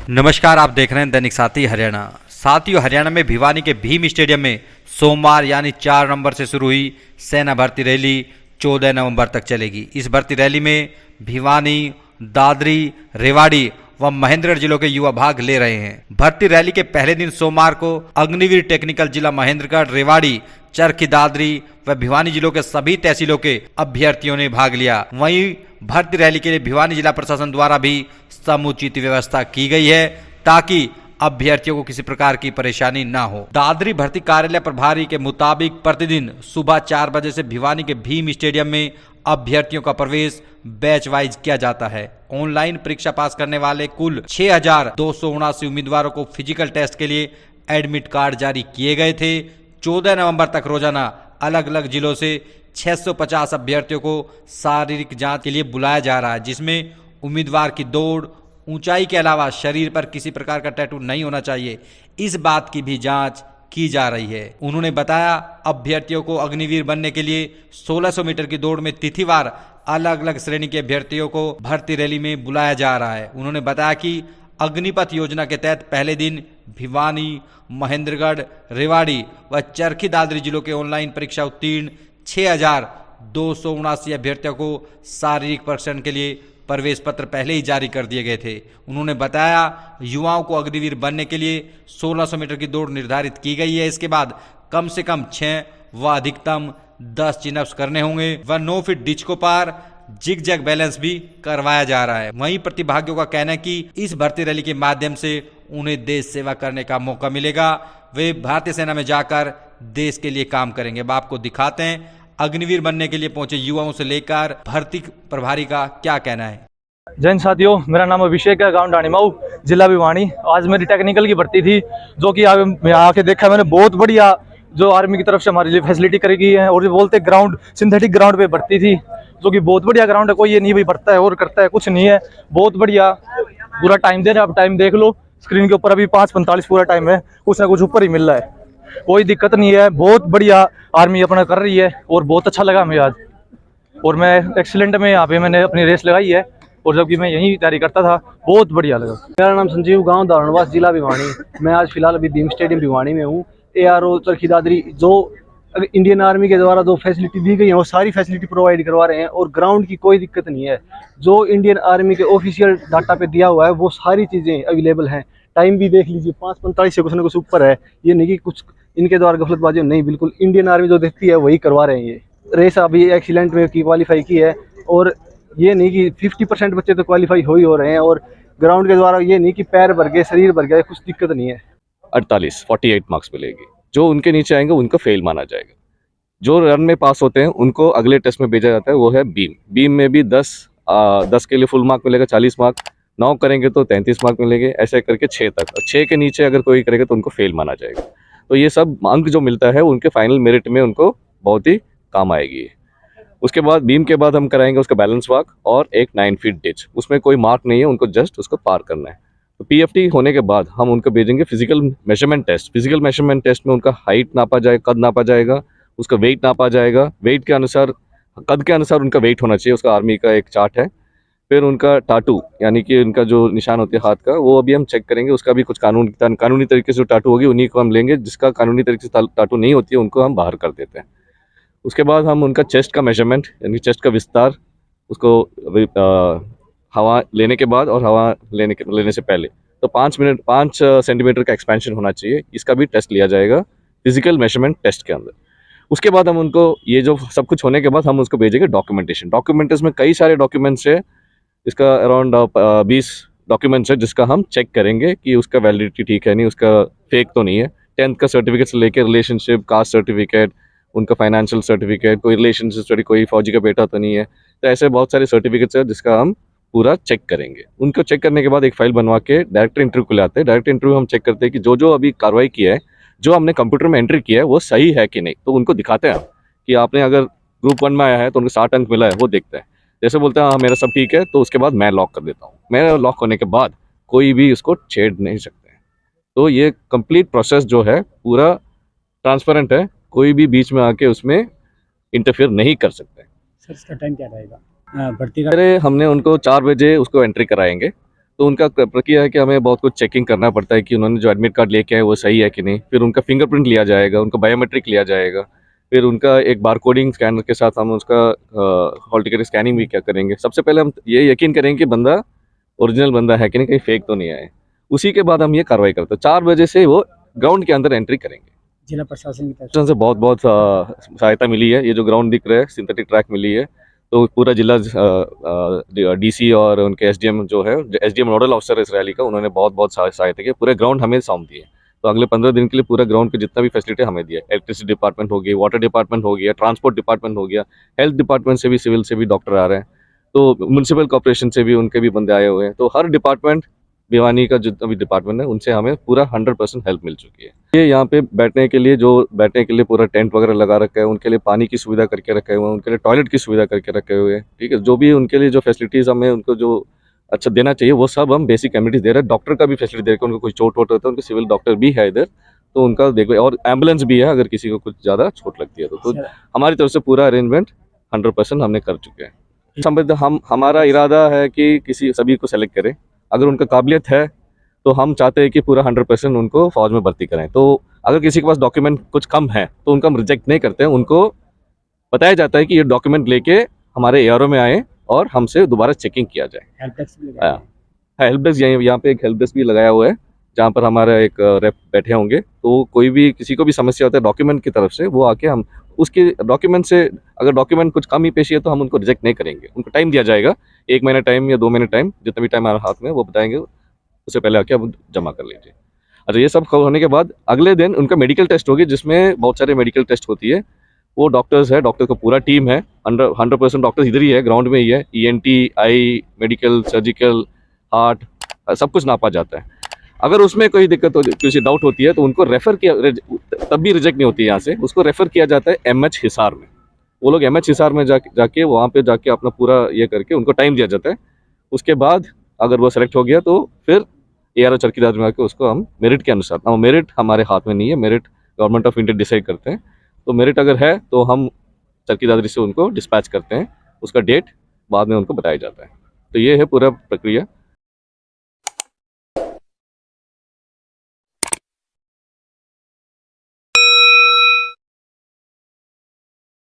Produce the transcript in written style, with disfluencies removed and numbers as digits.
नमस्कार, आप देख रहे हैं दैनिक साथी हरियाणा। साथियों, हरियाणा में भिवानी के भीम स्टेडियम में सोमवार यानी 4 नवंबर से शुरू हुई सेना भर्ती रैली 14 नवंबर तक चलेगी। इस भर्ती रैली में भिवानी, दादरी, रेवाड़ी व महेंद्रगढ़ जिलों के युवा भाग ले रहे हैं। भर्ती रैली के पहले दिन सोमवार को अग्निवीर टेक्निकल जिला महेंद्रगढ़, रेवाड़ी, चरखी, दादरी व भिवानी जिलों के सभी तहसीलों के अभ्यर्थियों ने भाग लिया। वहीं भर्ती रैली के लिए भिवानी जिला प्रशासन द्वारा भी समुचित व्यवस्था की गई है ताकि अभ्यर्थियों को किसी प्रकार की परेशानी ना हो। दादरी भर्ती कार्यालय प्रभारी के मुताबिक प्रतिदिन सुबह 4 बजे से भिवानी के भीम स्टेडियम में अभ्यर्थियों का प्रवेश बैच वाइज किया जाता है। ऑनलाइन परीक्षा पास करने वाले कुल 6,279 उम्मीदवारों को फिजिकल टेस्ट के लिए एडमिट कार्ड जारी किए गए थे। 14 नवंबर तक रोजाना अलग अलग जिलों से 650 अभ्यर्थियों को शारीरिक जांच के लिए बुलाया जा रहा है, जिसमें उम्मीदवार की दौड़, ऊंचाई के अलावा शरीर पर किसी प्रकार का टैटू नहीं होना चाहिए, इस बात की भी जांच की जा रही है। उन्होंने बताया अभ्यर्थियों को अग्निवीर बनने के लिए 1600 मीटर की दौड़ में तिथिवार अलग अलग श्रेणी के अभ्यर्थियों को भर्ती रैली में बुलाया जा रहा है। उन्होंने बताया कि अग्निपथ योजना के तहत पहले दिन भिवानी, महेंद्रगढ़, रेवाड़ी व चरखी, दादरी जिलों के ऑनलाइन परीक्षा उत्तीर्ण 6,279 अभ्यर्थियों को शारीरिक परीक्षण के लिए प्रवेश पत्र पहले ही जारी कर दिए गए थे। उन्होंने बताया युवाओं को अग्निवीर बनने के लिए 1600 मीटर की दौड़ निर्धारित की गई है। इसके बाद कम से कम 6 व अधिकतम 10 चिनअप्स करने होंगे व 9 फीट डिच को पार जिग जैग बैलेंस भी करवाया जा रहा है। वहीं प्रतिभागियों का कहना है कि इस भर्ती रैली के माध्यम से उन्हें देश सेवा करने का मौका मिलेगा। वे भारतीय सेना में जाकर देश के लिए काम करेंगे। अब आपको दिखाते हैं अग्निवीर बनने के लिए पहुंचे युवाओं से लेकर भर्ती प्रभारी का क्या कहना है। जय हिंद साथियों, मेरा नाम अभिषेक है, गांव डाणीमाऊ, जिला भिवानी। आज मेरी टेक्निकल की भर्ती थी, जो कि मैं आके देखा मैंने, बहुत बढ़िया जो आर्मी की तरफ से हमारे लिए फैसिलिटी करी गई है। और जो बोलते ग्राउंड, सिंथेटिक ग्राउंड पे भर्ती थी, जो कि बहुत बढ़िया ग्राउंड है। कोई ये नहीं भाई भरता है और करता है, कुछ नहीं है, बहुत बढ़िया पूरा टाइम दे रहे हैं। आप टाइम देख लो स्क्रीन के ऊपर, अभी 5:45 पूरा टाइम है, कुछ ना कुछ ऊपर ही मिल रहा है, कोई दिक्कत नहीं है। बहुत बढ़िया आर्मी अपना कर रही है और बहुत अच्छा लगा हमें आज। और मैं एक्सीलेंट में यहाँ पे मैंने अपनी रेस लगाई है, और जबकि मैं यही तैयारी करता था, बहुत बढ़िया लगा। मेरा नाम संजीव, गांव दारणवास, जिला भिवानी। मैं आज फिलहाल अभी भीम स्टेडियम भिवानी में हूँ। ARO चरखी दादरी जो इंडियन आर्मी के द्वारा जो फैसिलिटी दी गई है वो सारी फैसिलिटी प्रोवाइड करवा रहे हैं, और ग्राउंड की कोई दिक्कत नहीं है। जो इंडियन आर्मी के ऑफिशियल डाटा पे दिया हुआ है वो सारी चीज़ें अवेलेबल हैं। टाइम भी देख लीजिए, 5:45 से कुछ ना कुछ ऊपर है। ये नहीं कि कुछ इनके द्वारा गफलतबाजी नहीं, बिल्कुल इंडियन आर्मी जो देखती है वही करवा रहे हैं। ये रेस अभी एक्सीलेंट में की क्वालिफाई की है, और ये नहीं कि 50% बच्चे तो क्वालिफाई हो रहे हैं। और ग्राउंड के द्वारा ये नहीं कि पैर भर गए, शरीर भर गया, कुछ दिक्कत नहीं है। 48 मार्क्स मिलेगी। जो उनके नीचे आएंगे उनको फेल माना जाएगा। जो रन में पास होते हैं उनको अगले टेस्ट में भेजा जाता है, वो है बीम। बीम में भी 10 के लिए फुल मार्क मिलेगा, 40 मार्क। 9 करेंगे तो 33 मार्क मिलेंगे, ऐसे करके 6 तक। 6 के नीचे अगर कोई करेगा तो उनको फेल माना जाएगा। तो ये सब अंक जो मिलता है उनके फाइनल मेरिट में उनको बहुत ही काम आएगी। उसके बाद बीम के बाद हम कराएंगे उसका बैलेंस वॉक और एक 9 फीट डिच। उसमें कोई मार्क नहीं है, उनको जस्ट उसको पार करना है। तो PFT होने के बाद हम उनको भेजेंगे physical measurement test. Physical measurement test में उनका हाइट नापा जाएगा, कद नापा जाएगा, उसका वेट नापा जाएगा। वेट के अनुसार, कद के अनुसार उनका वेट होना चाहिए, उसका आर्मी का एक चार्ट है। फिर उनका टाटू, यानी कि उनका जो निशान होती है हाथ का, वो अभी हम चेक करेंगे। उसका भी कुछ कानूनी तरीके से जो टाटू होगी उन्हीं को हम लेंगे। जिसका कानूनी तरीके से टाटू नहीं होती है उनको हम बाहर कर देते हैं। उसके बाद हम उनका चेस्ट का मेजरमेंट, यानी चेस्ट का विस्तार, उसको हवा लेने के बाद और हवा लेने से पहले, तो 5 सेंटीमीटर का एक्सपेंशन होना चाहिए। इसका भी टेस्ट लिया जाएगा फिजिकल मेजरमेंट टेस्ट के अंदर। उसके बाद हम उनको, ये जो सब कुछ होने के बाद हम उसको भेजेंगे डॉक्यूमेंटेशन में कई सारे डॉक्यूमेंट्स है। इसका अराउंड 20 डॉक्यूमेंट्स है जिसका हम चेक करेंगे कि उसका वैलिडिटी ठीक है, नहीं उसका फेक तो नहीं है। 10th का सर्टिफिकेट से लेकर रिलेशनशिप, कास्ट सर्टिफिकेट, उनका फाइनेंशियल सर्टिफिकेट, कोई रिलेशनशिप स्टडी, कोई फौजी का बेटा तो नहीं है। तो ऐसे बहुत सारे सर्टिफिकेट्स है जिसका हम पूरा चेक करेंगे। उनको चेक करने के बाद एक फाइल बनवा के डायरेक्टर इंटरव्यू को लाते हैं। डायरेक्टर इंटरव्यू हम चेक करते हैं कि जो अभी कार्रवाई किया है, जो हमने कंप्यूटर में एंट्री किया है वो सही है कि नहीं। तो उनको दिखाते हैं कि आपने अगर ग्रुप 1 में आया है तो उनको 60 अंक मिला है, वो देखते हैं। जैसे बोलते हैं हाँ मेरा सब ठीक है, तो उसके बाद मैं लॉक कर देता हूँ। मैं लॉक होने के बाद कोई भी उसको छेड़ नहीं सकते हैं। तो ये कंप्लीट प्रोसेस जो है पूरा ट्रांसपेरेंट है, कोई भी बीच में आके उसमें इंटरफेयर नहीं कर सकते। सर इसका टाइम क्या रहेगा भर्ती का? अरे हमने उनको 4 बजे उसको एंट्री कराएंगे। तो उनका प्रक्रिया है कि हमें बहुत कुछ चेकिंग करना पड़ता है कि उन्होंने जो एडमिट कार्ड लेके आए वो सही है कि नहीं। फिर उनका फिंगरप्रिंट लिया जाएगा, उनका बायोमेट्रिक लिया जाएगा, फिर उनका एक बारकोडिंग स्कैनर के साथ हम उसका हॉल टिकट स्कैनिंग भी क्या करेंगे। सबसे पहले हम ये यकीन करेंगे कि बंदा ओरिजिनल बंदा है कि नहीं, कहीं फेक तो नहीं आए। उसी के बाद हम ये कार्रवाई करते हैं। 4 बजे से वो ग्राउंड के अंदर एंट्री करेंगे। जिला प्रशासन की तरफ से बहुत बहुत सहायता मिली है। ये जो ग्राउंड दिख रहा है सिंथेटिक ट्रैक मिली है, तो पूरा जिला डीसी और उनके एसडीएम जो है, एसडीएम नोडल ऑफिसर इस रैली का, उन्होंने बहुत बहुत सहायता की। पूरे ग्राउंड हमें सौंप दिए, तो अगले 15 दिन के लिए पूरा ग्राउंड पे जितना भी फैसिलिटी हमें दिया। इलेक्ट्रिसिटी डिपार्टमेंट हो गई, वाटर डिपार्टमेंट हो गया, ट्रांसपोर्ट डिपार्टमेंट हो गया, हेल्थ डिपार्टमेंट से भी, सिविल से भी डॉक्टर आ रहे हैं, तो म्यूनसिपल कॉर्पोरेशन से भी उनके भी बंदे आए हुए हैं। तो हर डिपार्टमेंट, भिवानी का जितना भी डिपार्टमेंट है, उनसे हमें पूरा 100% हेल्प मिल चुकी है। ये यहाँ पे बैठने के लिए पूरा टेंट वगैरह लगा रखा है, उनके लिए पानी की सुविधा करके रखे हुए हैं, उनके लिए टॉयलेट की सुविधा करके रखे हुए हैं। ठीक है, जो भी उनके लिए जो फैसिलिटीज़ हमें उनको जो अच्छा देना चाहिए वो सब हम बेसिक कम्युनिटीज दे रहे हैं। डॉक्टर का भी फैसिलिटी दे रहे हैं, उनको कोई चोट वोट होता है, उनके सिविल डॉक्टर भी है इधर, तो उनका देखो, और एम्बुलेंस भी है अगर किसी को कुछ ज़्यादा चोट लगती है तो हमारी तरफ से पूरा अरेंजमेंट 100% हमने कर चुके हैं। संबंध हमारा इरादा है कि सभी को सेलेक्ट करें। अगर उनका काबिलियत है तो हम चाहते हैं कि पूरा 100% उनको फौज में भर्ती करें। तो अगर किसी के पास डॉक्यूमेंट कुछ कम है तो उनका हम रिजेक्ट नहीं करते हैं, उनको बताया जाता है कि ये डॉक्यूमेंट लेके हमारे एआरओ में आए और हमसे दोबारा चेकिंग किया जाए। हेल्प डेस्क यहाँ पे एक हेल्प डेस्क भी लगाया हुआ है, जहाँ पर हमारा एक रेप बैठे होंगे, तो कोई भी किसी को भी समस्या होता है डॉक्यूमेंट की तरफ से, वो आके हम उसके डॉक्यूमेंट से, अगर डॉक्यूमेंट कुछ कम ही पेशी है तो हम उनको रिजेक्ट नहीं करेंगे। उनको टाइम दिया जाएगा, 1 महीना टाइम या 2 महीने टाइम, जितना भी टाइम हमारे हाथ में वो बताएंगे, उससे पहले आके आप जमा कर लीजिए। अच्छा, ये सब होने के बाद अगले दिन उनका मेडिकल टेस्ट होगी, जिसमें बहुत सारे मेडिकल टेस्ट होती है। वो डॉक्टर्स है, डॉक्टर का पूरा टीम है, 100% डॉक्टर्स इधर ही है, ग्राउंड में ही है। ENT, आई, मेडिकल, सर्जिकल, हार्ट, सब कुछ नापा जाता है। अगर उसमें कोई दिक्कत हो, किसी डाउट होती है तो उनको रेफ़र किया, तब भी रिजेक्ट नहीं होती है यहाँ से, उसको रेफ़र किया जाता है MH हिसार में। वो लोग MH हिसार में जाके वहाँ पे जाके अपना पूरा ये करके उनको टाइम दिया जाता है। उसके बाद अगर वो सेलेक्ट हो गया तो फिर ARO चरखीदादरी में आके उसको हम मेरिट के अनुसार, मेरिट हमारे हाथ में नहीं है, merit government of India decide करते हैं। तो मेरिट अगर है तो हम चरखीदादरी से उनको डिस्पैच करते हैं, उसका डेट बाद में उनको बताया जाता है। तो ये है पूरा प्रक्रिया।